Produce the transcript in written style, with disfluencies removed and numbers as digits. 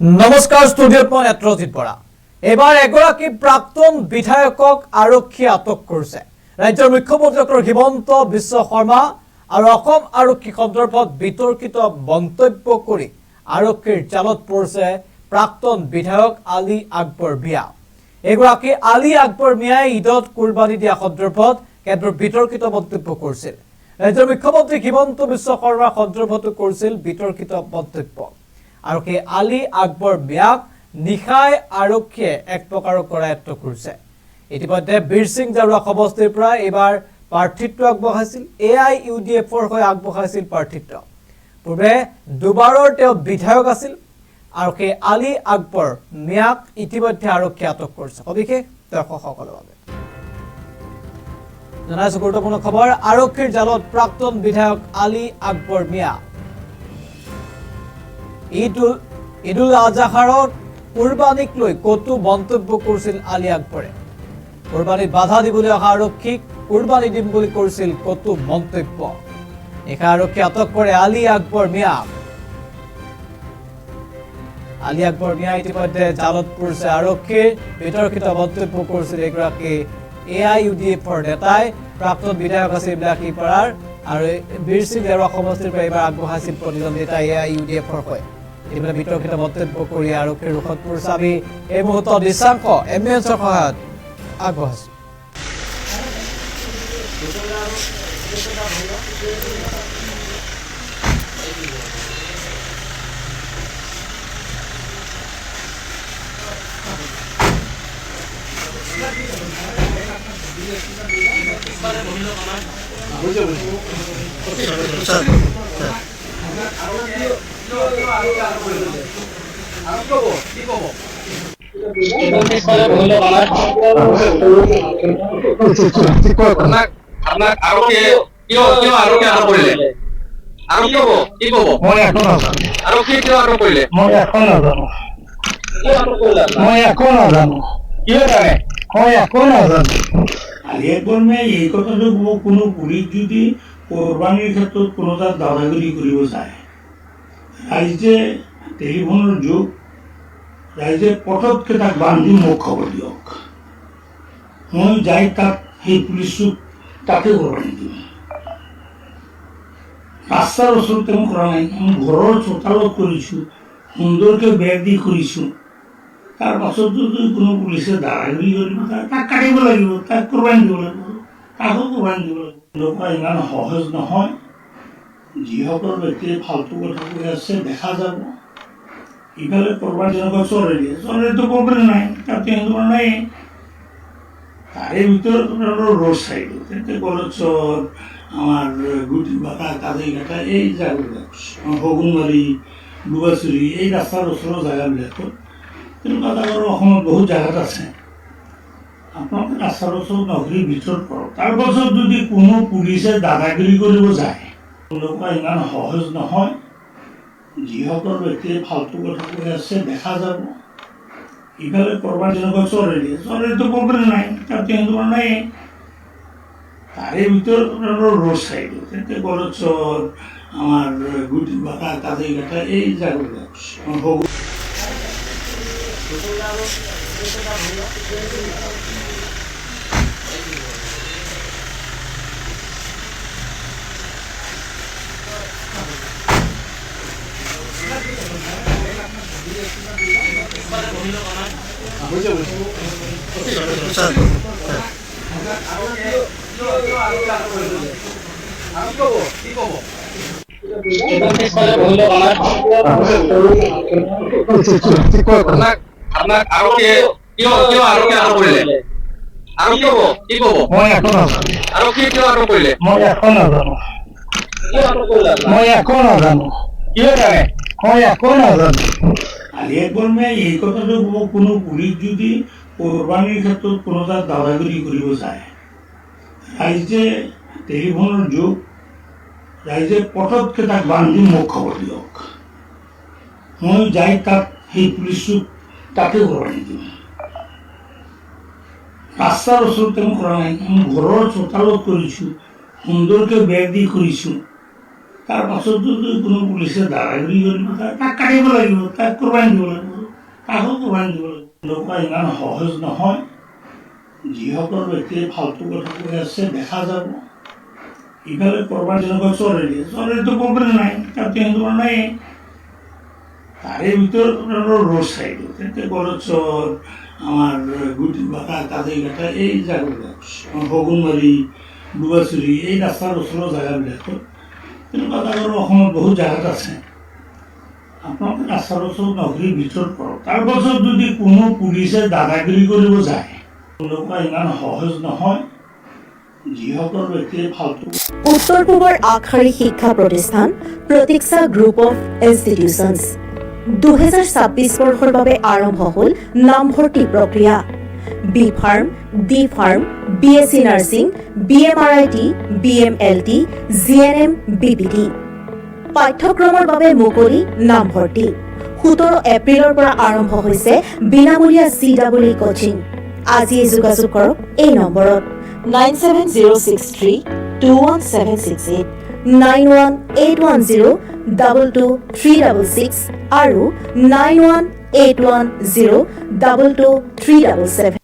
নমস্কাৰ ষ্টুডিঅ'ত মই নেত্ৰজিৎ বৰা। এবাৰ এগৰাকী প্ৰাক্তন বিধায়কক আৰক্ষী আটক কৰিছে। ৰাজ্যৰ মুখ্যমন্ত্ৰী ডক্টৰ হিমন্ত বিশ্ব শৰ্মা আৰু অসম আৰক্ষী সন্দৰ্ভত বিতৰ্কিত মন্তব্য কৰি আৰক্ষীৰ জালত পৰিছে প্ৰাক্তন বিধায়ক আলী আকবৰ মিয়া। এগৰাকী আলী আকবৰ মিয়াই ঈদত কুৰবানী দিয়া সন্দৰ্ভত কেন্দ্ৰৰ বিতৰ্কিত মন্তব্য কৰিছিল। ৰাজ্যৰ মুখ্যমন্ত্ৰী হিমন্ত বিশ্ব শৰ্মাৰ সন্দৰ্ভতো কৰিছিল বিতৰ্কিত মন্তব্য। আৰু সেই আলী আকবৰ মিয়াক নিশাই আৰক্ষীয়ে এক প্ৰকাৰৰ কৰায়ত্ব কৰিছে। ইতিমধ্যে বীৰ সিং জাৰুৱা সমষ্টিৰ পৰা এইবাৰ প্ৰাৰ্থিত্ব আগবঢ়াইছিল। AIUDFৰ হৈ আগবঢ়াইছিল প্ৰাৰ্থিত্ব। পূৰ্বে দুবাৰৰ তেওঁ বিধায়ক আছিল আৰু সেই আলী আকবৰ মিয়াক ইতিমধ্যে আৰক্ষীয়ে আটক কৰিছে। সবিশেষ দৰ্শকসকলৰ বাবে জনাইছো গুৰুত্বপূৰ্ণ খবৰ। আৰক্ষীৰ জালত প্ৰাক্তন বিধায়ক আলী আকবৰ মিয়া। ঈদুল আজহাৰত কুৰবানীক লৈ কতো মন্তব্য কৰিছিল আলী আকবৰে। কুৰবানীত বাধা দিবলৈ অহা আৰক্ষীক কুৰবানী দিম বুলি কৰিছিল কতো মন্তব্য। নিশা আৰক্ষীয়ে আটক কৰে আলী আকবৰ মিয়াক। আলী আকবৰ মিয়া ইতিমধ্যে জালত পৰিছে আৰক্ষীৰ। বিতৰ্কিত মন্তব্য কৰিছিল এগৰাকী AIUDFৰ নেতাই। প্ৰাক্তন বিধায়ক আছিল বিলাসীপাৰাৰ আৰু বীৰ সিং জাৰুৱা সমষ্টিৰ পৰা এইবাৰ আগবঢ়াইছিল প্ৰতিদ্বন্দ্বিতা AIUDFৰ হৈ। ইতিমধ্যে বিতৰ্কিত মন্তব্য কৰি আৰক্ষীৰ ৰোষত পৰিছে। আমি এই মুহূৰ্তত দৃশ্যাংশ এম্বুলেন্সৰ সহায়ত আগবঢ়াইছো। এই কথাটো কোনো পুলিচ যদি কোৰবানিৰ ক্ষেত্ৰে কোনো তাৰ দাদাগিৰি কৰিব যায়, ৰাইজে টেলিফোনেৰ যুগ, ৰাইজে পটককে তাক বান্ধি মোক খবৰ দিয়ক। মই যাই তাক সেই পুলিচক তাকে কোৰবানি দিম। ৰাস্তাৰ ওচৰতে মই কৰা নাই, মই ঘৰৰ চোতালত কৰিছোঁ, সুন্দৰকে বেৰ দি কৰিছোঁ। তাৰ পাছত যদি কোনো পুলিচে দাদাগিৰি কৰিব তাক কাটিব লাগিব, তাক কোরবানি দিব লাগিব, তাকো কোরবানি দিব লাগিব। ইমান সহজ নহয়। যিসকল ব্যক্তিয়ে ফাল্টু কথা কৈ আছে দেখা যাব। ইফালে কোরবানি যেনেকুৱা চৰে দিয়ে, চৰেতো প্ৰব্লেম নাই, তাতে তোমাৰ নাই। তাৰে ভিতৰত ৰোড চাইডত কলেজৰ আমাৰ গুটি বাটা কাজিঘাটা এই জেগাবিলাক শগুনবাৰী দুবাচুৰি এই ৰাস্তাৰ ওচৰৰ জেগাবিলাকত তেনেকুৱা জেগাৰ অসমত বহুত জেগাত আছে। আপোনালোকে ৰাস্তাৰ ওচৰত নগৰীৰ ভিতৰত পৰক। তাৰ পাছত যদি কোনো পুলিচে দাদাগিৰি কৰিব যায়, তেওঁলোকৰ ইমান সহজ নহয়। যিসকল ব্যক্তিয়ে ফাল্টু কথা কৈ আছে দেখা যাব। ইফালে কোরবানি যেনেকুৱা চৰে দিয়ে, চৰেতো প্ৰব্লেম নাই, তাতে তোমাৰ নাই। তাৰে ভিতৰত ৰোড চাইডত কলেজৰ আমাৰ গুটি বাটা কাজিঘাটা এই জেগাবিলাক আলী আকবৰ মিয়াই এই কথাটো কোনো পুলিচ যদি কোৰবানিৰ ক্ষেত্ৰে কোনো তাৰ দাদাগিৰি কৰিব যায়, ৰাইজে টেলিফোনেৰ যুগ, ৰাইজে পটককে তাক বান্ধি মোক খবৰ দিয়ক। মই যাই তাক সেই পুলিচক তাকে কোৰবানি দিম। ৰাস্তাৰ ওচৰতে মই কৰা নাই, মই ঘৰৰ চোতালত কৰিছোঁ, সুন্দৰকে বেৰ দি কৰিছোঁ। তাৰ পাছত যদি কোনো পুলিচে দাদাগিৰি কৰিব তাক কাটিব লাগিব, তাক কোৰবানি দিব লাগিব, তাকো কোৰবানি দিব লাগিব। এনেকুৱা ইমান সহজ নহয়। যিসকল ব্যক্তিয়ে ফাল্টু কথা কৈ আছে দেখা যাব। ইফালে ক'ৰবাত যেনেকুৱা চৰেতো প্ৰব্লেম নাই, তাত তেনেকুৱা নাই। তাৰে ভিতৰত ৰোড চাইডত তেতিয়া গড়চৰ, আমাৰ গুটিবাটা, কাজিঘাটা এই জেগাবিলাক, শগুনবাৰী, দুবাচুৰি এই ৰাস্তাৰ ওচৰৰ জেগাবিলাকত তেনেকুৱা জেগাৰ অসমত বহুত জেগাত আছে। আপোনালোকে ৰাস্তাৰ ওচৰত নগৰীৰ ভিতৰত কৰক। তাৰ পাছত যদি কোনো পুলিচে দাদাগিৰি কৰিব যায়, তেনেকুৱা ইমান সহজ নহয়। যিসকল ব্যক্তিয়ে ফাল্টু উত্তৰ পূবৰ আগশাৰী শিক্ষা প্ৰতিষ্ঠান প্ৰতীক্ষা গ্ৰুপ অফ ইনষ্টিটিউচনছ 2026 বৰ্ষৰ বাবে আৰম্ভ হ'ল নামভৰ্তি প্ৰক্ৰিয়া। B pharm, D pharm, BSc nursing, BMRIT, BMLT, GNM, BPT। পাঠ্যক্ৰমৰ বাবে মুকলি নামভৰ্তি। 17 এপ্ৰিলৰ পৰা আৰম্ভ হৈছে বিনামূলীয়া CWE কোচিং। আজিয়ে যোগাযোগ কৰক এই নম্বৰত 97063217768 9181022366 আৰু 9181022377।